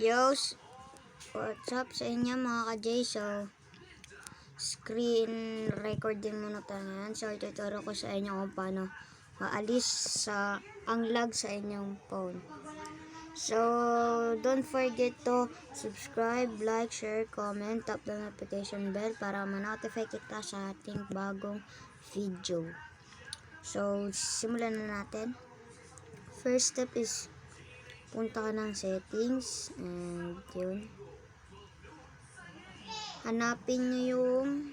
Yo, what's up sa inyo mga ka-J? So, screen recording muna tayo ngayon. So, ituturo ko sa inyo kung paano maalis ang lag sa inyong phone. So, don't forget to subscribe, like, share, comment, tap the notification bell para ma-notify kita sa ating bagong video. So, simulan na natin. First step is punta ka ng settings and yun. Hanapin nyo yung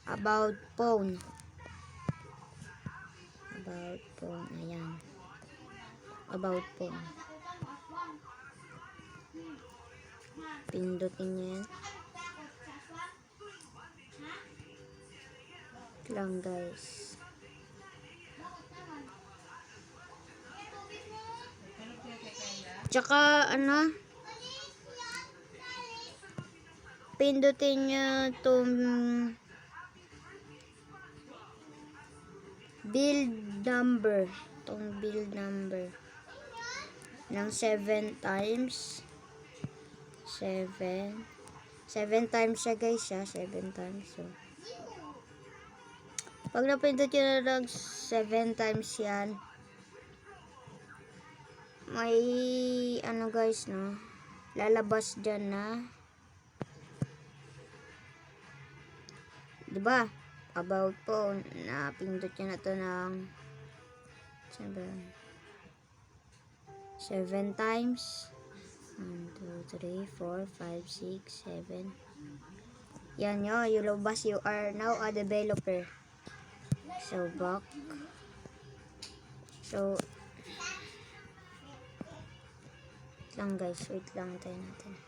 about phone. About phone. Ayan. About phone. Pindutin nyo yan. Ito lang guys. Tsaka pindutin nyo itong build number. Itong build number. Ng 7 times. 7 times siya guys siya. 7 times. So, pag napindot nyo na ng 7 times yan, may guys no, lalabas dyan na diba about phone, napindot nyo na to ng 7 times. 1, 2, 3, 4, 5, 6, 7. Yan nyo, you labas, you are now a developer. So back. So lang guys, wait lang tayo natin.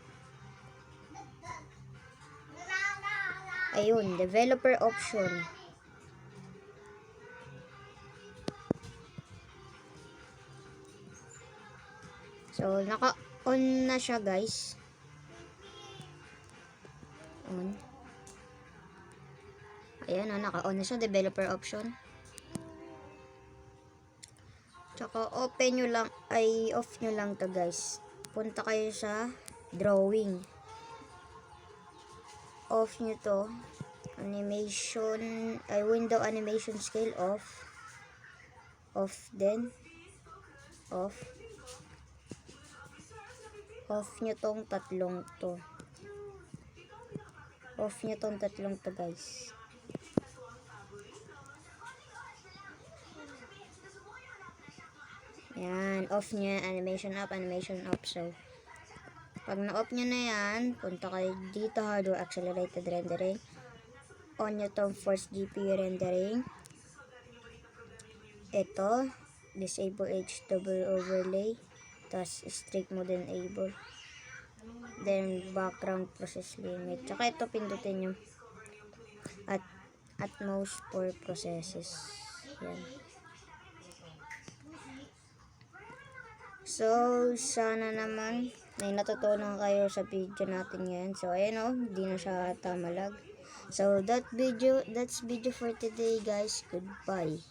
Ayun, developer option. So naka-on na siya guys. On. Ayan, naka-on na siya, developer option. Tsaka open nyo lang, off nyo lang to guys. Punta kayo sa drawing. Off nyo to. Animation, window animation scale off. Off din. Off. Off nyo tong tatlong to. Off nyo tong tatlong to guys. Yan, off nyo yan. Animation up, animation off. So, pag na-off nyo na yan, punta kayo dito, hardware accelerated rendering. On nyo tong force GPU rendering. Ito, disable HW overlay. Tapos, strict mode enable. Then, background process limit. Tsaka ito, pindutin nyo. At most for processes. Yan. So, sana naman may natutunan kayo sa video natin ngayon. So, ayan o, hindi na siya tamalag. So, that's video for today guys. Goodbye.